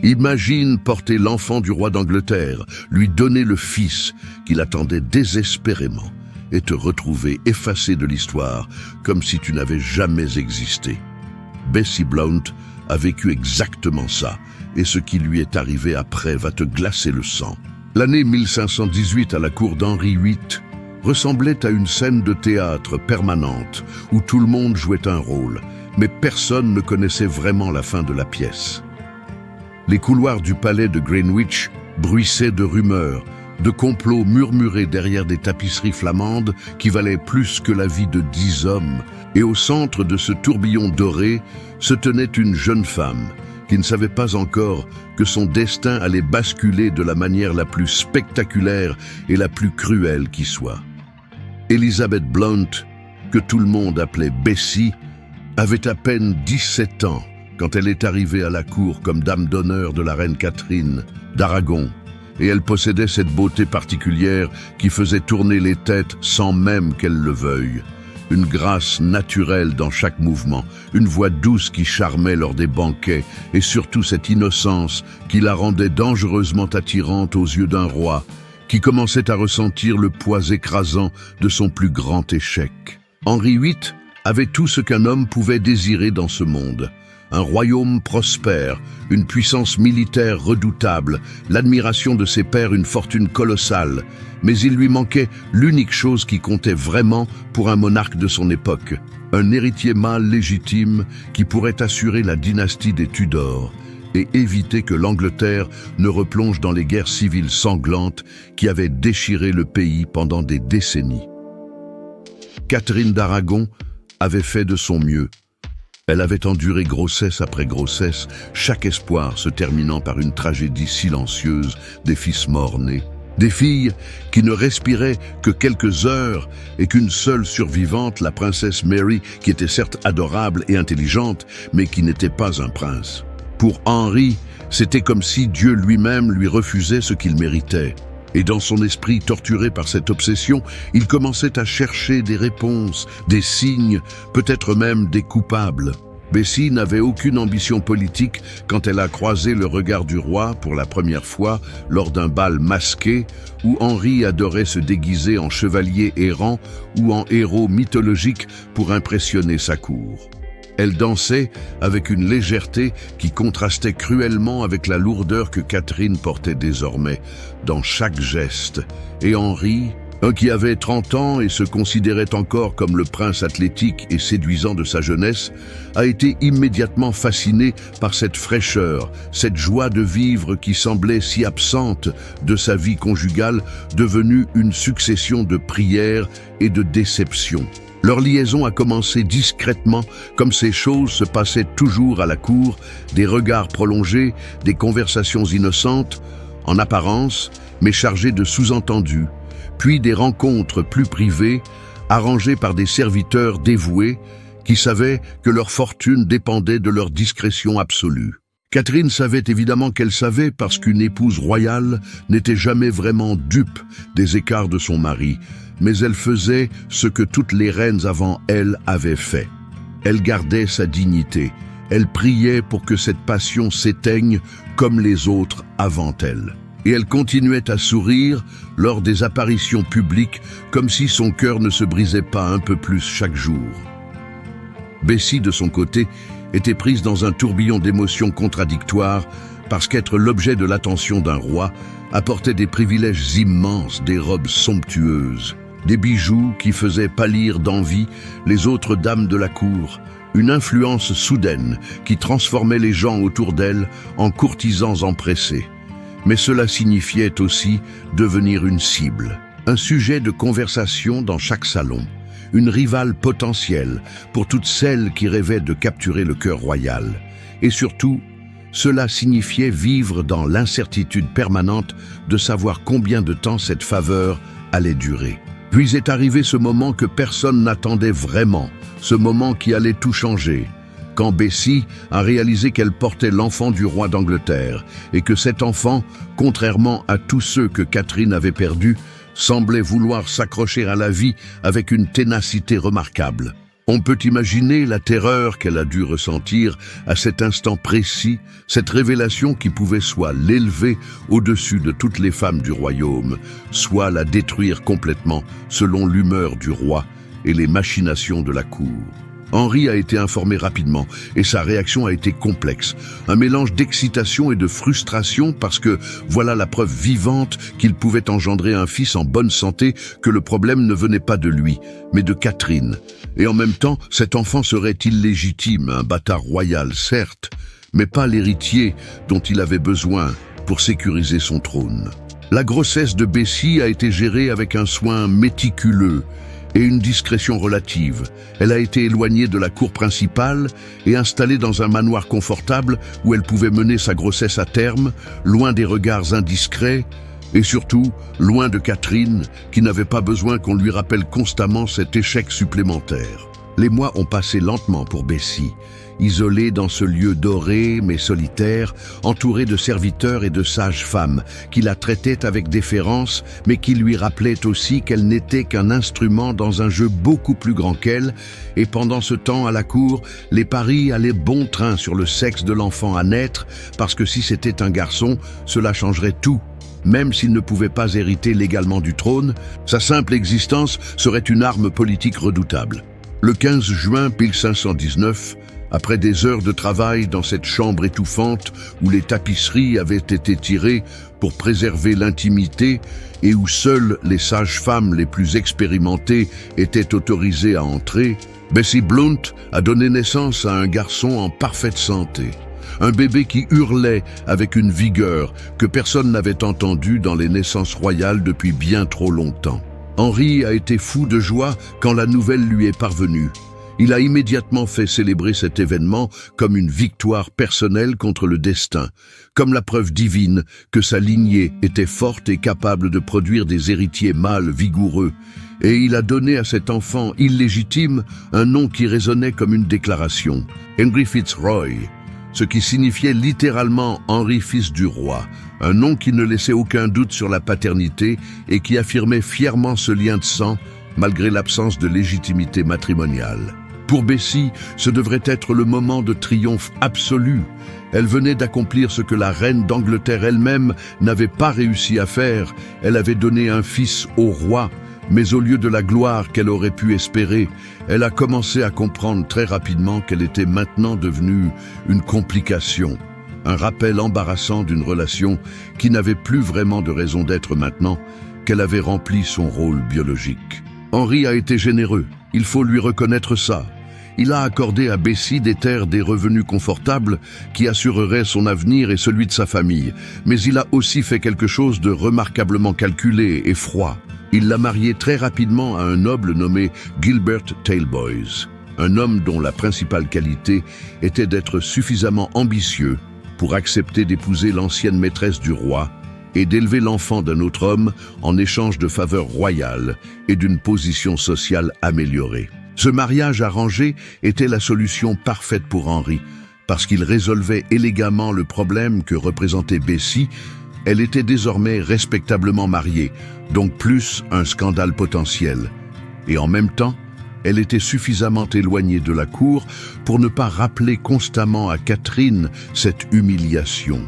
Imagine porter l'enfant du roi d'Angleterre, lui donner le fils qu'il attendait désespérément, et te retrouver effacé de l'histoire comme si tu n'avais jamais existé. Bessie Blount a vécu exactement ça, et ce qui lui est arrivé après va te glacer le sang. L'année 1518 à la cour d'Henri VIII ressemblait à une scène de théâtre permanente où tout le monde jouait un rôle, mais personne ne connaissait vraiment la fin de la pièce. Les couloirs du palais de Greenwich bruissaient de rumeurs, de complots murmurés derrière des tapisseries flamandes qui valaient plus que la vie de 10 hommes, et au centre de ce tourbillon doré se tenait une jeune femme qui ne savait pas encore que son destin allait basculer de la manière la plus spectaculaire et la plus cruelle qui soit. Elizabeth Blount, que tout le monde appelait Bessie, avait à peine 17 ans quand elle est arrivée à la cour comme dame d'honneur de la reine Catherine d'Aragon, et elle possédait cette beauté particulière qui faisait tourner les têtes sans même qu'elle le veuille. Une grâce naturelle dans chaque mouvement, une voix douce qui charmait lors des banquets, et surtout cette innocence qui la rendait dangereusement attirante aux yeux d'un roi, qui commençait à ressentir le poids écrasant de son plus grand échec. Henri VIII avait tout ce qu'un homme pouvait désirer dans ce monde. Un royaume prospère, une puissance militaire redoutable, l'admiration de ses pairs, une fortune colossale. Mais il lui manquait l'unique chose qui comptait vraiment pour un monarque de son époque, un héritier mâle légitime qui pourrait assurer la dynastie des Tudors et éviter que l'Angleterre ne replonge dans les guerres civiles sanglantes qui avaient déchiré le pays pendant des décennies. Catherine d'Aragon avait fait de son mieux. Elle avait enduré grossesse après grossesse, chaque espoir se terminant par une tragédie silencieuse des fils morts-nés. Des filles qui ne respiraient que quelques heures et qu'une seule survivante, la princesse Mary, qui était certes adorable et intelligente, mais qui n'était pas un prince. Pour Henri, c'était comme si Dieu lui-même lui refusait ce qu'il méritait. Et dans son esprit torturé par cette obsession, il commençait à chercher des réponses, des signes, peut-être même des coupables. Bessie n'avait aucune ambition politique quand elle a croisé le regard du roi pour la première fois lors d'un bal masqué où Henri adorait se déguiser en chevalier errant ou en héros mythologique pour impressionner sa cour. Elle dansait avec une légèreté qui contrastait cruellement avec la lourdeur que Catherine portait désormais dans chaque geste. Et Henri, qui avait 30 ans et se considérait encore comme le prince athlétique et séduisant de sa jeunesse, a été immédiatement fasciné par cette fraîcheur, cette joie de vivre qui semblait si absente de sa vie conjugale, devenue une succession de prières et de déceptions. Leur liaison a commencé discrètement, comme ces choses se passaient toujours à la cour, des regards prolongés, des conversations innocentes, en apparence, mais chargées de sous-entendus, puis des rencontres plus privées, arrangées par des serviteurs dévoués, qui savaient que leur fortune dépendait de leur discrétion absolue. Catherine savait évidemment qu'elle savait parce qu'une épouse royale n'était jamais vraiment dupe des écarts de son mari, mais elle faisait ce que toutes les reines avant elle avaient fait. Elle gardait sa dignité, elle priait pour que cette passion s'éteigne comme les autres avant elle. Et elle continuait à sourire lors des apparitions publiques comme si son cœur ne se brisait pas un peu plus chaque jour. Bessie, de son côté, était prise dans un tourbillon d'émotions contradictoires parce qu'être l'objet de l'attention d'un roi apportait des privilèges immenses, des robes somptueuses, des bijoux qui faisaient pâlir d'envie les autres dames de la cour, une influence soudaine qui transformait les gens autour d'elle en courtisans empressés. Mais cela signifiait aussi devenir une cible, un sujet de conversation dans chaque salon, une rivale potentielle pour toutes celles qui rêvaient de capturer le cœur royal. Et surtout, cela signifiait vivre dans l'incertitude permanente de savoir combien de temps cette faveur allait durer. Puis est arrivé ce moment que personne n'attendait vraiment, ce moment qui allait tout changer, quand Bessie a réalisé qu'elle portait l'enfant du roi d'Angleterre et que cet enfant, contrairement à tous ceux que Catherine avait perdus, semblait vouloir s'accrocher à la vie avec une ténacité remarquable. On peut imaginer la terreur qu'elle a dû ressentir à cet instant précis, cette révélation qui pouvait soit l'élever au-dessus de toutes les femmes du royaume, soit la détruire complètement selon l'humeur du roi et les machinations de la cour. Henri a été informé rapidement et sa réaction a été complexe. Un mélange d'excitation et de frustration parce que voilà la preuve vivante qu'il pouvait engendrer un fils en bonne santé, que le problème ne venait pas de lui, mais de Catherine. Et en même temps, cet enfant serait illégitime, un bâtard royal, certes, mais pas l'héritier dont il avait besoin pour sécuriser son trône. La grossesse de Bessie a été gérée avec un soin méticuleux et une discrétion relative. Elle a été éloignée de la cour principale et installée dans un manoir confortable où elle pouvait mener sa grossesse à terme, loin des regards indiscrets et surtout loin de Catherine, qui n'avait pas besoin qu'on lui rappelle constamment cet échec supplémentaire. Les mois ont passé lentement pour Bessie, isolée dans ce lieu doré mais solitaire, entourée de serviteurs et de sages-femmes qui la traitaient avec déférence, mais qui lui rappelaient aussi qu'elle n'était qu'un instrument dans un jeu beaucoup plus grand qu'elle. Et pendant ce temps, à la cour, les paris allaient bon train sur le sexe de l'enfant à naître, parce que si c'était un garçon, cela changerait tout. Même s'il ne pouvait pas hériter légalement du trône, sa simple existence serait une arme politique redoutable. Le 15 juin 1519, après des heures de travail dans cette chambre étouffante où les tapisseries avaient été tirées pour préserver l'intimité et où seules les sages-femmes les plus expérimentées étaient autorisées à entrer, Bessie Blount a donné naissance à un garçon en parfaite santé. Un bébé qui hurlait avec une vigueur que personne n'avait entendue dans les naissances royales depuis bien trop longtemps. Henri a été fou de joie quand la nouvelle lui est parvenue. Il a immédiatement fait célébrer cet événement comme une victoire personnelle contre le destin, comme la preuve divine que sa lignée était forte et capable de produire des héritiers mâles vigoureux. Et il a donné à cet enfant illégitime un nom qui résonnait comme une déclaration, Henry Fitzroy, ce qui signifiait littéralement Henri, fils du roi, un nom qui ne laissait aucun doute sur la paternité et qui affirmait fièrement ce lien de sang, malgré l'absence de légitimité matrimoniale. Pour Bessie, ce devrait être le moment de triomphe absolu. Elle venait d'accomplir ce que la reine d'Angleterre elle-même n'avait pas réussi à faire. Elle avait donné un fils au roi, mais au lieu de la gloire qu'elle aurait pu espérer, elle a commencé à comprendre très rapidement qu'elle était maintenant devenue une complication, un rappel embarrassant d'une relation qui n'avait plus vraiment de raison d'être maintenant qu'elle avait rempli son rôle biologique. Henri a été généreux, il faut lui reconnaître ça. Il a accordé à Bessie des terres, des revenus confortables qui assureraient son avenir et celui de sa famille, mais il a aussi fait quelque chose de remarquablement calculé et froid. Il l'a mariée très rapidement à un noble nommé Gilbert Talboys, un homme dont la principale qualité était d'être suffisamment ambitieux pour accepter d'épouser l'ancienne maîtresse du roi et d'élever l'enfant d'un autre homme en échange de faveurs royales et d'une position sociale améliorée. Ce mariage arrangé était la solution parfaite pour Henri, parce qu'il résolvait élégamment le problème que représentait Bessie. Elle était désormais respectablement mariée, donc plus un scandale potentiel. Et en même temps, elle était suffisamment éloignée de la cour pour ne pas rappeler constamment à Catherine cette humiliation.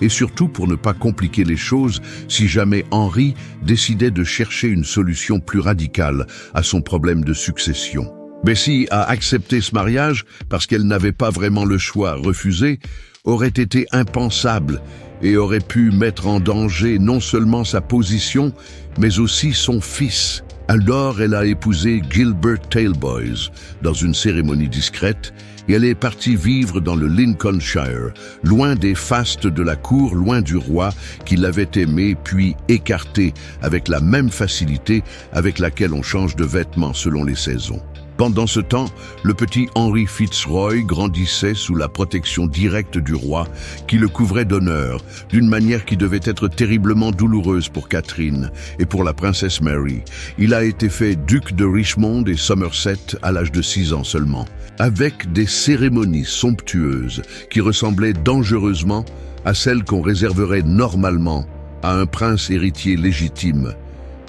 Et surtout pour ne pas compliquer les choses si jamais Henri décidait de chercher une solution plus radicale à son problème de succession. Bessie a accepté ce mariage parce qu'elle n'avait pas vraiment le choix. Refuser aurait été impensable et aurait pu mettre en danger non seulement sa position, mais aussi son fils. Alors elle a épousé Gilbert Talboys dans une cérémonie discrète et elle est partie vivre dans le Lincolnshire, loin des fastes de la cour, loin du roi qui l'avait aimé puis écarté avec la même facilité avec laquelle on change de vêtements selon les saisons. Pendant ce temps, le petit Henry Fitzroy grandissait sous la protection directe du roi, qui le couvrait d'honneur, d'une manière qui devait être terriblement douloureuse pour Catherine et pour la princesse Mary. Il a été fait duc de Richmond et Somerset à l'âge de 6 ans seulement, avec des cérémonies somptueuses qui ressemblaient dangereusement à celles qu'on réserverait normalement à un prince héritier légitime.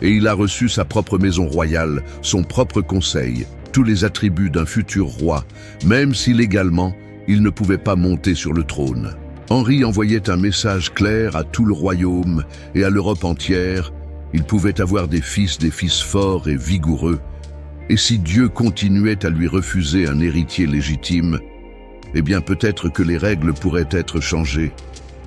Et il a reçu sa propre maison royale, son propre conseil, tous les attributs d'un futur roi, même si légalement, il ne pouvait pas monter sur le trône. Henri envoyait un message clair à tout le royaume et à l'Europe entière. Il pouvait avoir des fils forts et vigoureux. Et si Dieu continuait à lui refuser un héritier légitime, eh bien peut-être que les règles pourraient être changées.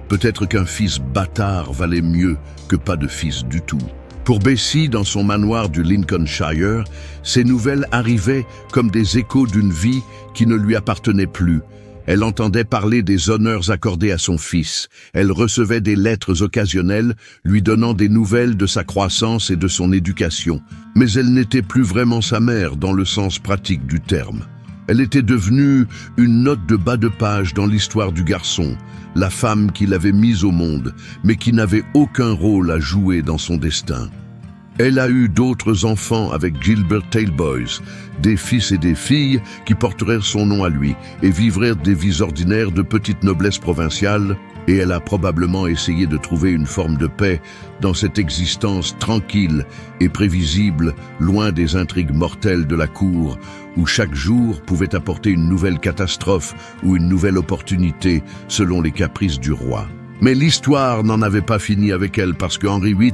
Peut-être qu'un fils bâtard valait mieux que pas de fils du tout. Pour Bessie, dans son manoir du Lincolnshire, ces nouvelles arrivaient comme des échos d'une vie qui ne lui appartenait plus. Elle entendait parler des honneurs accordés à son fils. Elle recevait des lettres occasionnelles lui donnant des nouvelles de sa croissance et de son éducation. Mais elle n'était plus vraiment sa mère dans le sens pratique du terme. Elle était devenue une note de bas de page dans l'histoire du garçon, la femme qui l'avait mise au monde, mais qui n'avait aucun rôle à jouer dans son destin. Elle a eu d'autres enfants avec Gilbert Talboys, des fils et des filles qui porteraient son nom à lui et vivraient des vies ordinaires de petite noblesse provinciale, et elle a probablement essayé de trouver une forme de paix dans cette existence tranquille et prévisible, loin des intrigues mortelles de la cour, où chaque jour pouvait apporter une nouvelle catastrophe ou une nouvelle opportunité selon les caprices du roi. Mais l'histoire n'en avait pas fini avec elle parce que Henri VIII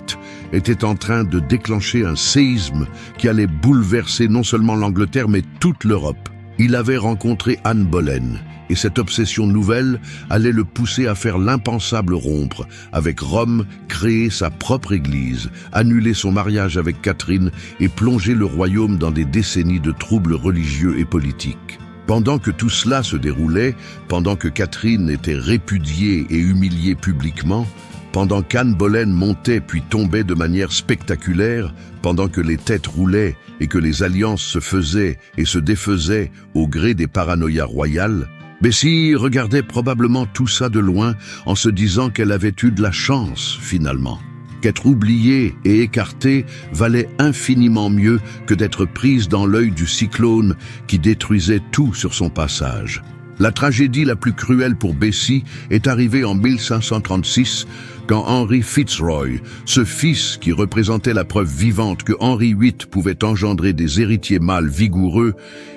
était en train de déclencher un séisme qui allait bouleverser non seulement l'Angleterre mais toute l'Europe. Il avait rencontré Anne Boleyn et cette obsession nouvelle allait le pousser à faire l'impensable rompre avec Rome, créer sa propre église, annuler son mariage avec Catherine et plonger le royaume dans des décennies de troubles religieux et politiques. Pendant que tout cela se déroulait, pendant que Catherine était répudiée et humiliée publiquement, pendant qu'Anne Boleyn montait puis tombait de manière spectaculaire, pendant que les têtes roulaient et que les alliances se faisaient et se défaisaient au gré des paranoïas royales, Bessie regardait probablement tout ça de loin en se disant qu'elle avait eu de la chance finalement. Qu'être oubliée et écartée valait infiniment mieux que d'être prise dans l'œil du cyclone qui détruisait tout sur son passage. La tragédie la plus cruelle pour Bessie est arrivée en 1536 quand Henry Fitzroy, ce fils qui représentait la preuve vivante que Henri VIII pouvait engendrer des héritiers mâles vigoureux,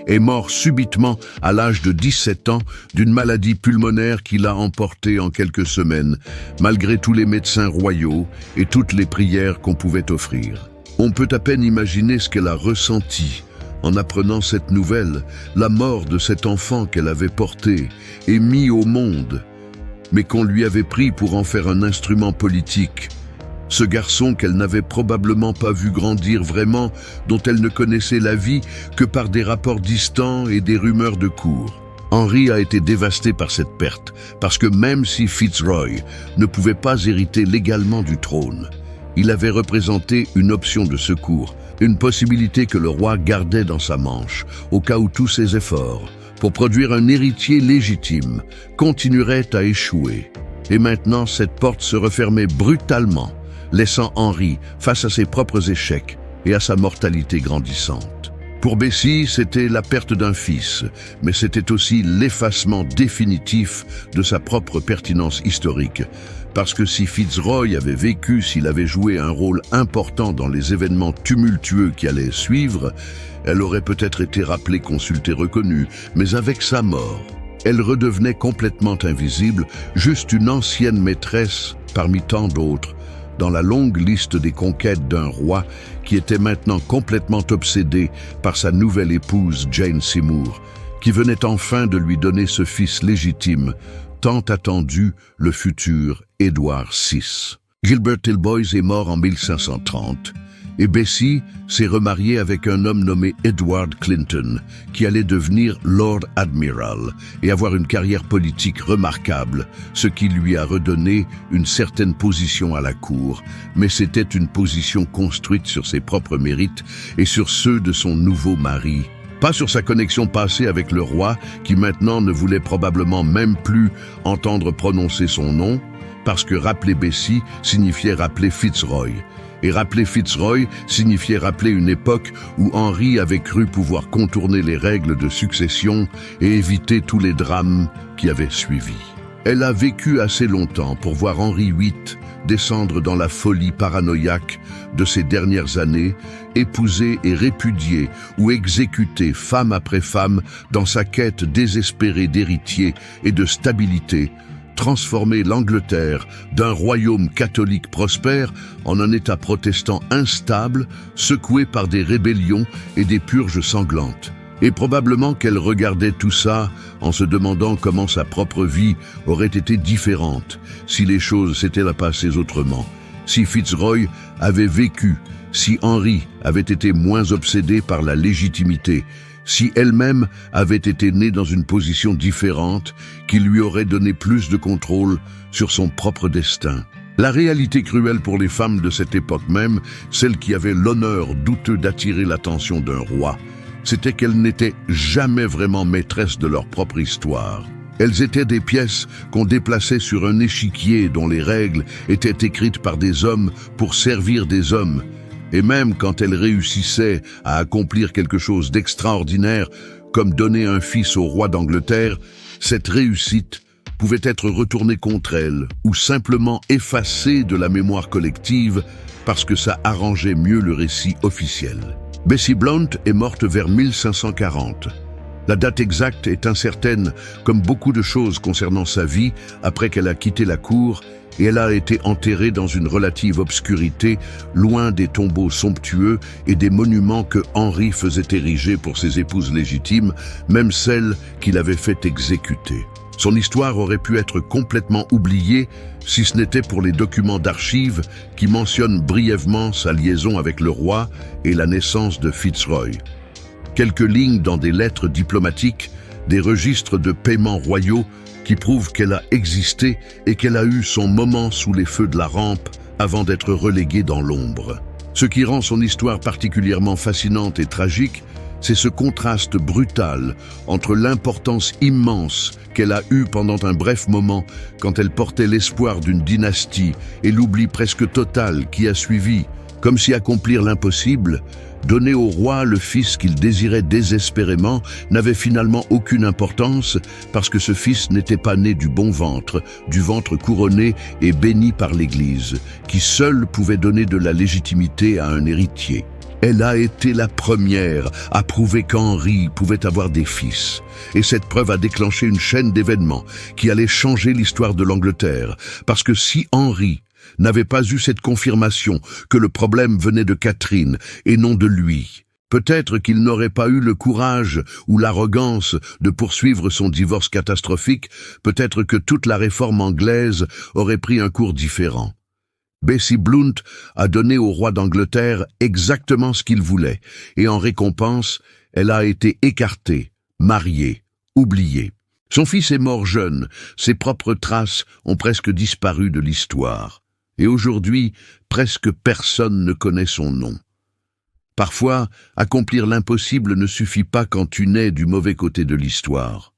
est mort subitement à l'âge de 17 ans d'une maladie pulmonaire qui l'a emporté en quelques semaines, malgré tous les médecins royaux et toutes les prières qu'on pouvait offrir. On peut à peine imaginer ce qu'elle a ressenti en apprenant cette nouvelle, la mort de cet enfant qu'elle avait porté et mis au monde, mais qu'on lui avait pris pour en faire un instrument politique. Ce garçon qu'elle n'avait probablement pas vu grandir vraiment, dont elle ne connaissait la vie que par des rapports distants et des rumeurs de cour. Henri a été dévasté par cette perte, parce que même si Fitzroy ne pouvait pas hériter légalement du trône, il avait représenté une option de secours, une possibilité que le roi gardait dans sa manche, au cas où tous ses efforts, pour produire un héritier légitime, continueraient à échouer. Et maintenant, cette porte se refermait brutalement, laissant Henri face à ses propres échecs et à sa mortalité grandissante. Pour Bessie, c'était la perte d'un fils, mais c'était aussi l'effacement définitif de sa propre pertinence historique. Parce que si Fitzroy avait vécu, s'il avait joué un rôle important dans les événements tumultueux qui allaient suivre, elle aurait peut-être été rappelée, consultée, reconnue, mais avec sa mort, elle redevenait complètement invisible, juste une ancienne maîtresse parmi tant d'autres, dans la longue liste des conquêtes d'un roi qui était maintenant complètement obsédé par sa nouvelle épouse Jane Seymour, qui venait enfin de lui donner ce fils légitime, tant attendu, le futur Édouard VI. Gilbert Talboys est mort en 1530, et Bessie s'est remariée avec un homme nommé Edward Clinton, qui allait devenir Lord Admiral et avoir une carrière politique remarquable, ce qui lui a redonné une certaine position à la cour, mais c'était une position construite sur ses propres mérites et sur ceux de son nouveau mari. Pas sur sa connexion passée avec le roi, qui maintenant ne voulait probablement même plus entendre prononcer son nom, parce que rappeler Bessie signifiait rappeler Fitzroy. Et rappeler Fitzroy signifiait rappeler une époque où Henri avait cru pouvoir contourner les règles de succession et éviter tous les drames qui avaient suivi. Elle a vécu assez longtemps pour voir Henri VIII descendre dans la folie paranoïaque de ses dernières années, épouser et répudier ou exécuter femme après femme dans sa quête désespérée d'héritier et de stabilité, transformer l'Angleterre d'un royaume catholique prospère en un État protestant instable, secoué par des rébellions et des purges sanglantes. Et probablement qu'elle regardait tout ça en se demandant comment sa propre vie aurait été différente si les choses s'étaient passées autrement, si Fitzroy avait vécu, si Henri avait été moins obsédé par la légitimité, si elle-même avait été née dans une position différente qui lui aurait donné plus de contrôle sur son propre destin. La réalité cruelle pour les femmes de cette époque même, celle qui avait l'honneur douteux d'attirer l'attention d'un roi, c'était qu'elles n'étaient jamais vraiment maîtresses de leur propre histoire. Elles étaient des pièces qu'on déplaçait sur un échiquier dont les règles étaient écrites par des hommes pour servir des hommes. Et même quand elles réussissaient à accomplir quelque chose d'extraordinaire, comme donner un fils au roi d'Angleterre, cette réussite pouvait être retournée contre elles ou simplement effacée de la mémoire collective parce que ça arrangeait mieux le récit officiel. Bessie Blount est morte vers 1540. La date exacte est incertaine, comme beaucoup de choses concernant sa vie après qu'elle a quitté la cour, et elle a été enterrée dans une relative obscurité, loin des tombeaux somptueux et des monuments que Henri faisait ériger pour ses épouses légitimes, même celles qu'il avait fait exécuter. Son histoire aurait pu être complètement oubliée si ce n'était pour les documents d'archives qui mentionnent brièvement sa liaison avec le roi et la naissance de Fitzroy. Quelques lignes dans des lettres diplomatiques, des registres de paiements royaux qui prouvent qu'elle a existé et qu'elle a eu son moment sous les feux de la rampe avant d'être reléguée dans l'ombre. Ce qui rend son histoire particulièrement fascinante et tragique, c'est ce contraste brutal entre l'importance immense qu'elle a eue pendant un bref moment quand elle portait l'espoir d'une dynastie et l'oubli presque total qui a suivi, comme si accomplir l'impossible, donner au roi le fils qu'il désirait désespérément, n'avait finalement aucune importance parce que ce fils n'était pas né du bon ventre, du ventre couronné et béni par l'Église, qui seule pouvait donner de la légitimité à un héritier. Elle a été la première à prouver qu'Henri pouvait avoir des fils. Et cette preuve a déclenché une chaîne d'événements qui allait changer l'histoire de l'Angleterre. Parce que si Henri n'avait pas eu cette confirmation que le problème venait de Catherine et non de lui, peut-être qu'il n'aurait pas eu le courage ou l'arrogance de poursuivre son divorce catastrophique, peut-être que toute la réforme anglaise aurait pris un cours différent. Bessie Blount a donné au roi d'Angleterre exactement ce qu'il voulait, et en récompense, elle a été écartée, mariée, oubliée. Son fils est mort jeune, ses propres traces ont presque disparu de l'histoire. Et aujourd'hui, presque personne ne connaît son nom. Parfois, accomplir l'impossible ne suffit pas quand tu nais du mauvais côté de l'histoire.